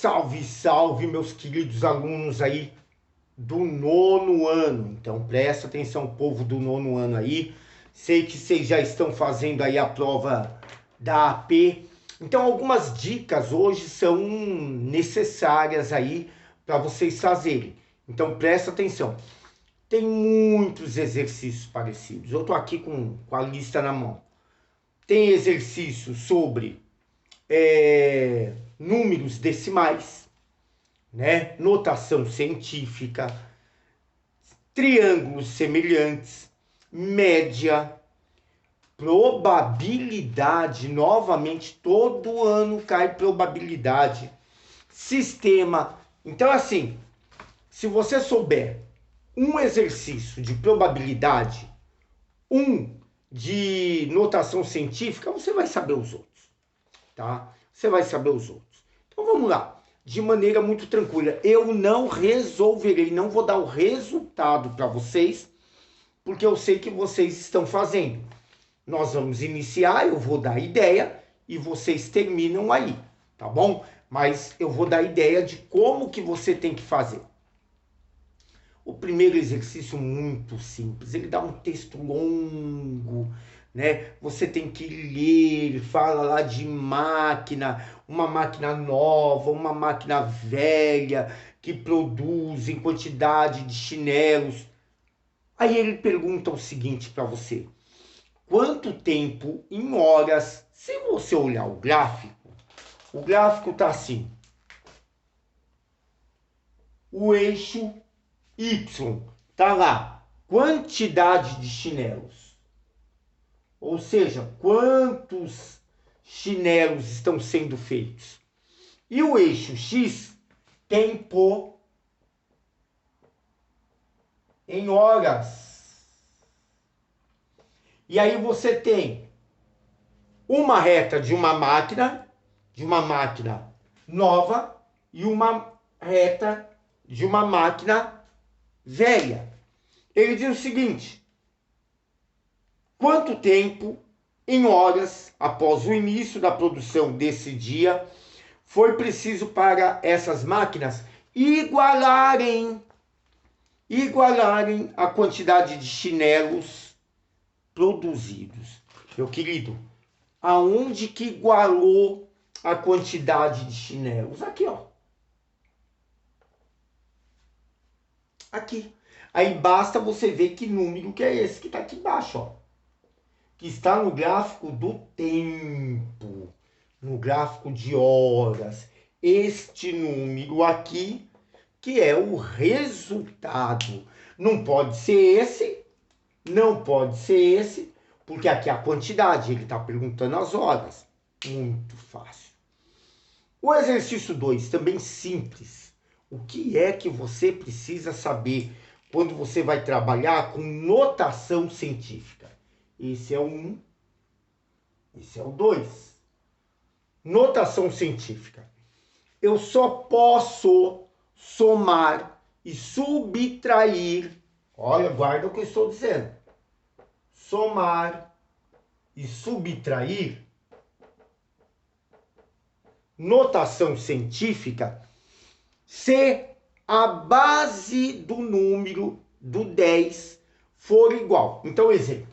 Salve, salve, meus queridos alunos aí do nono ano. Então, presta atenção, povo do nono ano aí. Sei que vocês já estão fazendo aí a prova da AP. Então, algumas dicas hoje são necessárias aí para vocês fazerem. Então, presta atenção. Tem muitos exercícios parecidos. Eu tô aqui com a lista na mão. Tem exercício sobre números decimais, né? Notação científica, triângulos semelhantes, média, probabilidade, novamente, todo ano cai probabilidade, sistema. Então, assim, se você souber um exercício de probabilidade, um de notação científica, você vai saber os outros, tá? Você vai saber os outros. Então, vamos lá. De maneira muito tranquila. Eu não resolverei, não vou dar o resultado para vocês, porque eu sei que vocês estão fazendo. Nós vamos iniciar, eu vou dar a ideia e vocês terminam aí, tá bom? Mas eu vou dar a ideia de como que você tem que fazer. O primeiro exercício muito simples, ele dá um texto longo, né? Você tem que ler, fala lá de máquina, uma máquina nova, uma máquina velha, que produz em quantidade de chinelos. Aí ele pergunta o seguinte para você: quanto tempo em horas? Se você olhar o gráfico tá assim. O eixo Y tá lá, quantidade de chinelos. Ou seja, quantos chinelos estão sendo feitos. E o eixo X, tempo em horas. E aí você tem uma reta de uma máquina nova e uma reta de uma máquina velha. Ele diz o seguinte: quanto tempo em horas após o início da produção desse dia foi preciso para essas máquinas igualarem a quantidade de chinelos produzidos. Meu querido, aonde que igualou a quantidade de chinelos? Aqui, ó. Aqui. Aí basta você ver que número que é esse que está aqui embaixo, ó. Que está no gráfico do tempo, no gráfico de horas. Este número aqui, que é o resultado. Não pode ser esse, não pode ser esse, porque aqui é a quantidade, ele está perguntando as horas. Muito fácil. O exercício 2, também simples. O que é que você precisa saber quando você vai trabalhar com notação científica? Esse é o 1, esse é o 2. Notação científica. Eu só posso somar e subtrair. Olha, guarda o que eu estou dizendo. Somar e subtrair. Notação científica, se a base do número do 10 for igual. Então, exemplo.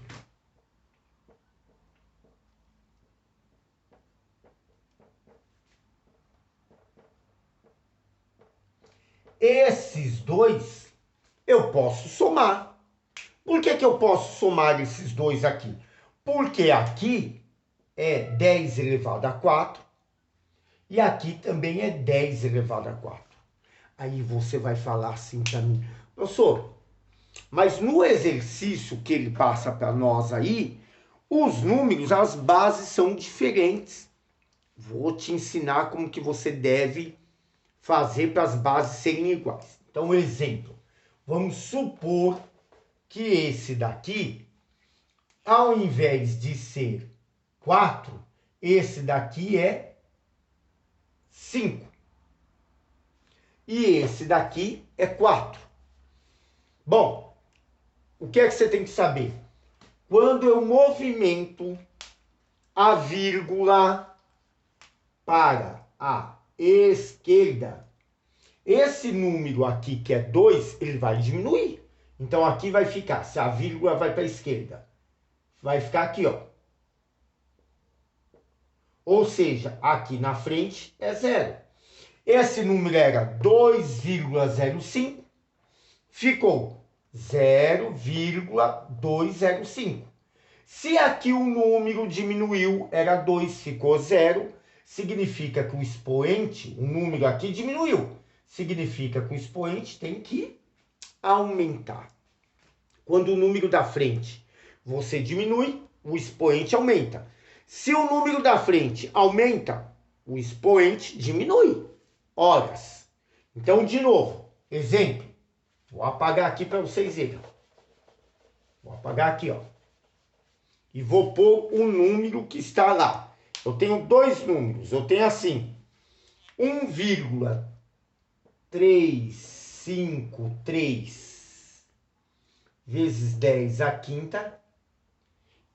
Esses dois eu posso somar. Por que eu posso somar esses dois aqui? Porque aqui é 10 elevado a 4 e aqui também é 10 elevado a 4. Aí você vai falar assim para mim: professor, mas no exercício que ele passa para nós aí, os números, as bases são diferentes. Vou te ensinar como que você deve fazer para as bases serem iguais. Então, exemplo. Vamos supor que esse daqui, ao invés de ser 4, esse daqui é 5. E esse daqui é 4. Bom, o que é que você tem que saber? Quando eu movimento a vírgula para a esquerda. Esse número aqui, que é 2, ele vai diminuir. Então, aqui vai ficar, se a vírgula vai para a esquerda, vai ficar aqui, ó. Ou seja, aqui na frente é 0. Esse número era 2,05, ficou 0,205. Se aqui o número diminuiu, era 2, ficou 0, significa que o expoente, o número aqui diminuiu. Significa que o expoente tem que aumentar. Quando o número da frente você diminui, o expoente aumenta. Se o número da frente aumenta, o expoente diminui. Horas. Então, de novo, exemplo. Vou apagar aqui para vocês verem. Vou apagar aqui, ó. E vou pôr o número que está lá. Eu tenho dois números. Eu tenho assim, 1,353 vezes 10 à quinta.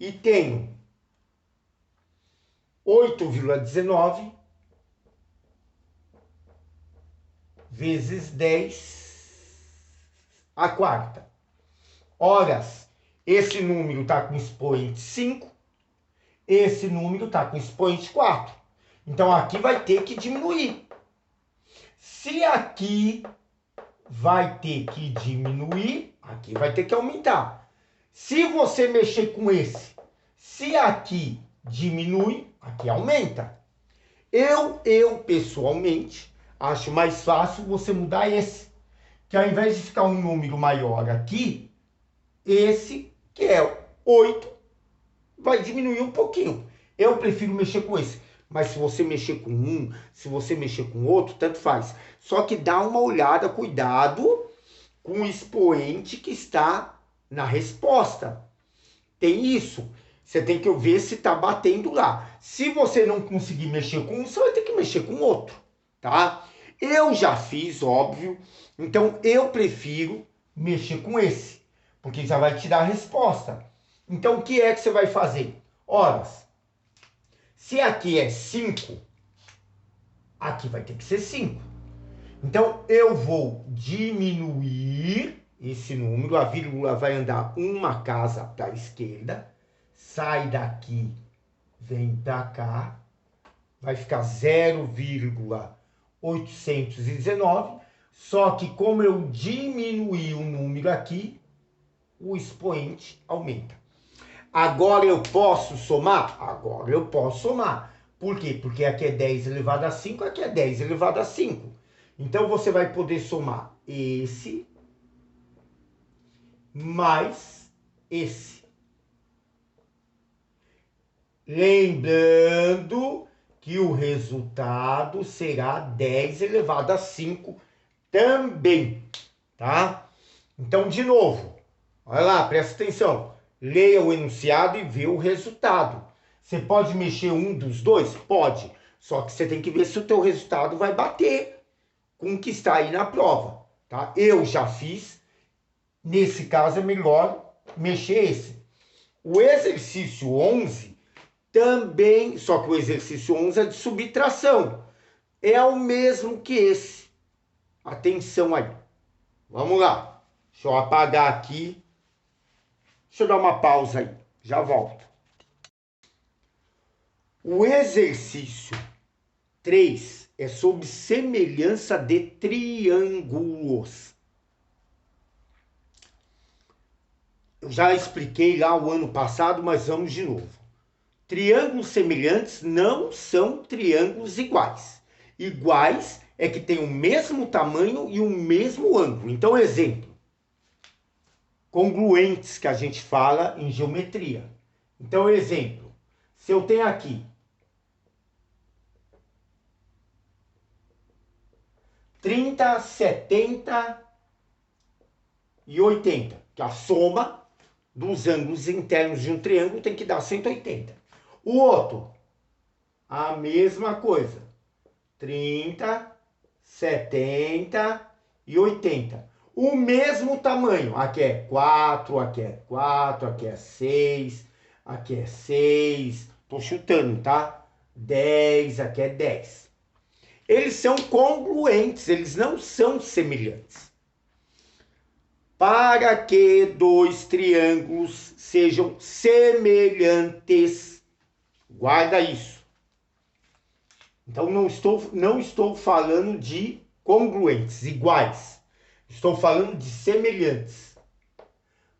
E tenho 8,19 vezes 10 à quarta. Horas, esse número está com expoente 5, esse número está com expoente 4. Então, aqui vai ter que diminuir. Se aqui vai ter que diminuir, aqui vai ter que aumentar. Se você mexer com esse, se aqui diminui, aqui aumenta. Eu pessoalmente, acho mais fácil você mudar esse. Que ao invés de ficar um número maior aqui, esse, que é 8, vai diminuir um pouquinho. Eu prefiro mexer com esse. Mas se você mexer com um, se você mexer com outro, tanto faz. Só que dá uma olhada, cuidado com o expoente que está na resposta. Tem isso. Você tem que ver se está batendo lá. Se você não conseguir mexer com um, você vai ter que mexer com outro, tá? Eu já fiz, óbvio. Então, eu prefiro mexer com esse, porque já vai te dar a resposta. Então, o que é que você vai fazer? Horas. Se aqui é 5, aqui vai ter que ser 5. Então, eu vou diminuir esse número. A vírgula vai andar uma casa para a esquerda. Sai daqui, vem para cá. Vai ficar 0,819. Só que como eu diminuí o número aqui, o expoente aumenta. Agora eu posso somar? Agora eu posso somar. Por quê? Porque aqui é 10 elevado a 5, aqui é 10 elevado a 5. Então você vai poder somar esse mais esse. Lembrando que o resultado será 10 elevado a 5 também, tá? Então, de novo, olha lá, presta atenção. Leia o enunciado e vê o resultado. Você pode mexer um dos dois? Pode. Só que você tem que ver se o teu resultado vai bater com o que está aí na prova, tá? Eu já fiz. Nesse caso é melhor mexer esse. O exercício 11 também, só que o exercício 11 é de subtração. É o mesmo que esse. Atenção aí. Vamos lá. Deixa eu apagar aqui. Deixa eu dar uma pausa aí. Já volto. O exercício 3 é sobre semelhança de triângulos. Eu já expliquei lá o ano passado, mas vamos de novo. Triângulos semelhantes não são triângulos iguais. Iguais é que tem o mesmo tamanho e o mesmo ângulo. Então, exemplo. Congruentes que a gente fala em geometria. Então, exemplo. Se eu tenho aqui 30, 70 e 80, que a soma dos ângulos internos de um triângulo tem que dar 180. O outro, a mesma coisa. 30, 70 e 80. O mesmo tamanho. Aqui é 4, aqui é 4, aqui é 6, aqui é 6. Tô chutando, tá? 10, aqui é 10. Eles são congruentes, eles não são semelhantes. Para que dois triângulos sejam semelhantes, guarda isso. Então não estou falando de congruentes, iguais. Estou falando de semelhantes.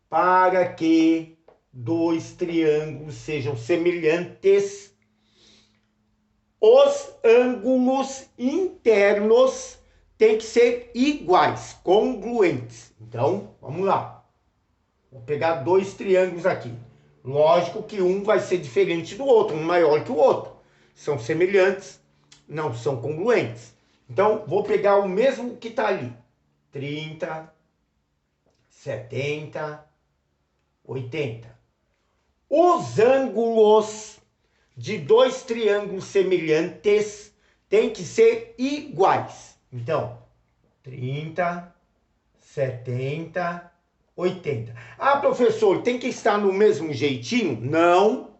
Para que dois triângulos sejam semelhantes, os ângulos internos têm que ser iguais, congruentes. Então, vamos lá. Vou pegar dois triângulos aqui. Lógico que um vai ser diferente do outro, um maior que o outro. São semelhantes, não são congruentes. Então, vou pegar o mesmo que está ali. 30, 70, 80. Os ângulos de dois triângulos semelhantes têm que ser iguais. Então, 30, 70, 80. Ah, professor, tem que estar no mesmo jeitinho? Não.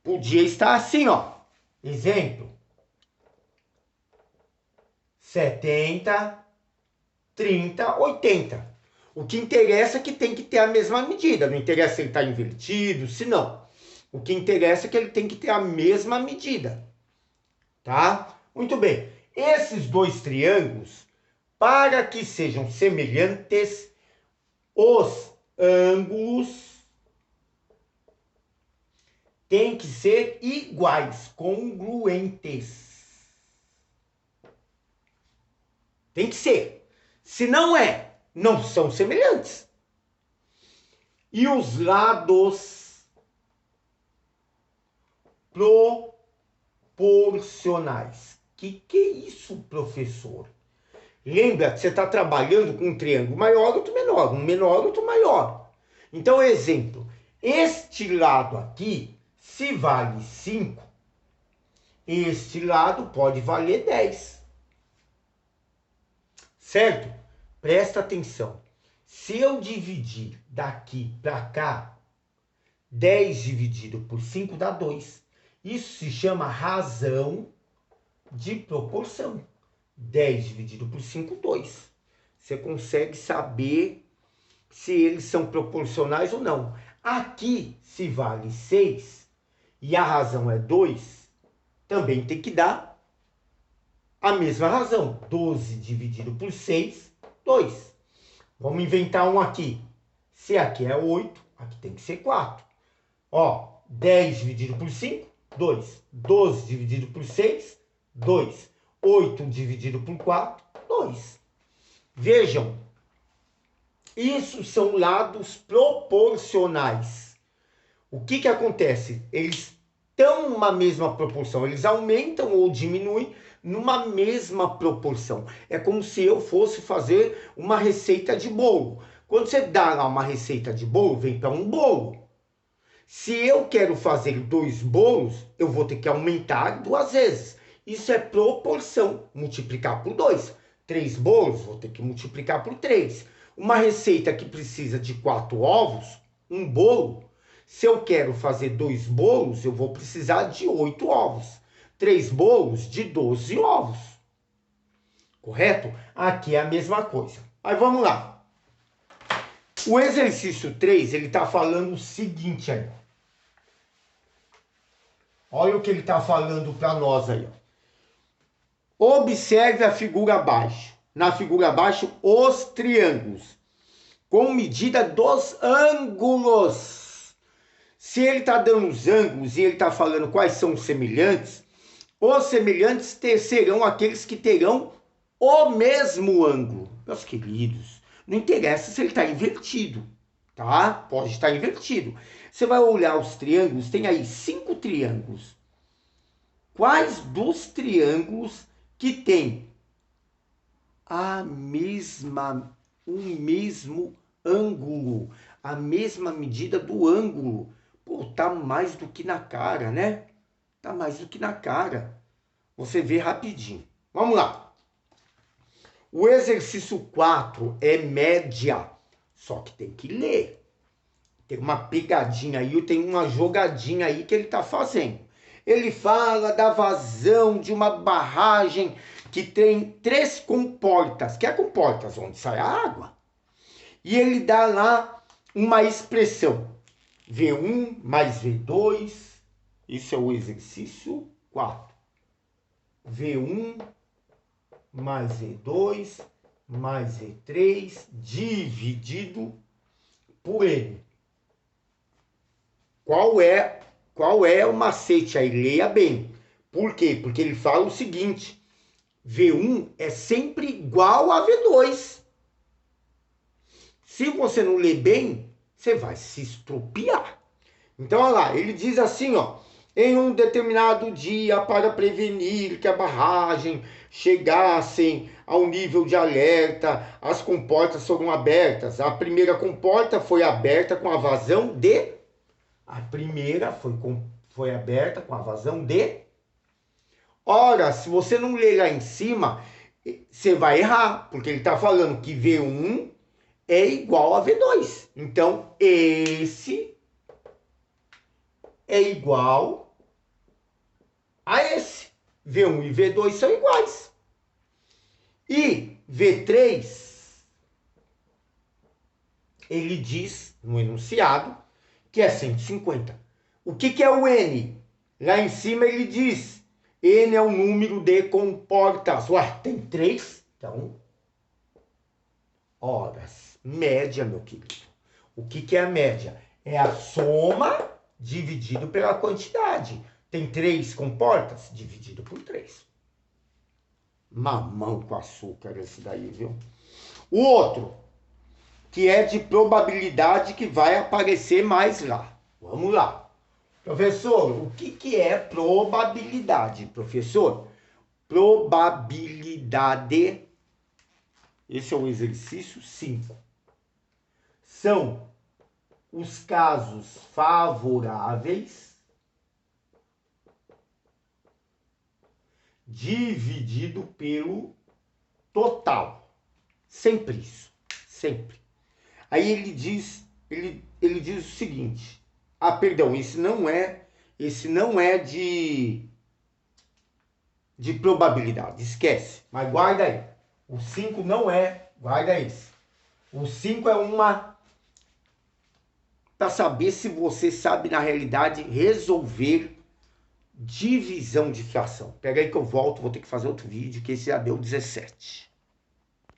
Podia estar assim, ó. Exemplo. 70, 30, 80. O que interessa é que tem que ter a mesma medida. Não interessa se ele está invertido, se não. O que interessa é que ele tem que ter a mesma medida. Tá? Muito bem. Esses dois triângulos, para que sejam semelhantes, os ângulos têm que ser iguais, congruentes. Tem que ser. Se não é, não são semelhantes. E os lados proporcionais. Que é isso, professor? Lembra que você está trabalhando com um triângulo maior, outro menor. Um menor, outro maior. Então, exemplo. Este lado aqui, se vale 5, este lado pode valer 10. Certo? Presta atenção. Se eu dividir daqui para cá, 10 dividido por 5 dá 2. Isso se chama razão de proporção. 10 dividido por 5, 2. Você consegue saber se eles são proporcionais ou não. Aqui, se vale 6 e a razão é 2, também tem que dar a mesma razão. 12 dividido por 6, 2. Vamos inventar um aqui. Se aqui é 8, aqui tem que ser 4. Ó, 10 dividido por 5, 2. 12 dividido por 6, 2. 8 dividido por 4, 2. Vejam, isso são lados proporcionais. O que acontece? Eles estão numa mesma proporção, eles aumentam ou diminuem numa mesma proporção. É como se eu fosse fazer uma receita de bolo. Quando você dá lá uma receita de bolo, vem para um bolo. Se eu quero fazer 2 bolos, eu vou ter que aumentar 2 vezes. Isso é proporção, multiplicar por 2. 3 bolos, vou ter que multiplicar por 3. Uma receita que precisa de 4 ovos, um bolo. Se eu quero fazer 2 bolos, eu vou precisar de 8 ovos. 3 bolos de 12 ovos. Correto? Aqui é a mesma coisa. Aí vamos lá. O exercício 3, ele está falando o seguinte aí. Olha o que ele está falando para nós aí. Observe a figura abaixo. Na figura abaixo, os triângulos. Com medida dos ângulos. Se ele está dando os ângulos e ele está falando quais são os semelhantes serão aqueles que terão o mesmo ângulo. Meus queridos, não interessa se ele está invertido, tá? Pode estar invertido. Você vai olhar os triângulos, tem aí 5 triângulos. Quais dos triângulos que tem o mesmo ângulo, a mesma medida do ângulo? Pô, tá mais do que na cara, né? Tá mais do que na cara. Você vê rapidinho. Vamos lá. O exercício 4 é média. Só que tem que ler. Tem uma pegadinha aí, tem uma jogadinha aí que ele tá fazendo. Ele fala da vazão de uma barragem que tem 3 comportas, que é comportas onde sai a água. E ele dá lá uma expressão. V1 mais V2, isso é o exercício 4. V1 mais V2 mais V3 dividido por N. Qual é o macete aí? Leia bem. Por quê? Porque ele fala o seguinte, V1 é sempre igual a V2. Se você não ler bem, você vai se estropiar. Então, olha lá, ele diz assim, ó, em um determinado dia, para prevenir que a barragem chegassem ao nível de alerta, as comportas foram abertas. A primeira comporta foi aberta com a vazão de... A primeira foi aberta com a vazão de... Ora, se você não ler lá em cima, você vai errar, porque ele está falando que V1 é igual a V2. Então, esse é igual a esse. V1 e V2 são iguais. E V3, ele diz no enunciado que é 150. O que é o N? Lá em cima ele diz, N é o número de comportas. Ué, tem 3? Então, horas. Média, meu querido. O que é a média? É a soma dividido pela quantidade. Tem 3 comportas? Dividido por 3. Mamão com açúcar esse daí, viu? O outro, que é de probabilidade que vai aparecer mais lá. Vamos lá. Professor, o que é probabilidade, professor? Probabilidade, esse é o exercício 5. São os casos favoráveis dividido pelo total. Sempre isso. Sempre. Aí ele diz o seguinte. Ah, perdão, esse não é de probabilidade. Esquece. Mas guarda aí. O 5 não é. Guarda isso. O 5 é uma... para saber se você sabe, na realidade, resolver divisão de fração. Pega aí que eu volto, vou ter que fazer outro vídeo, que esse já deu 17.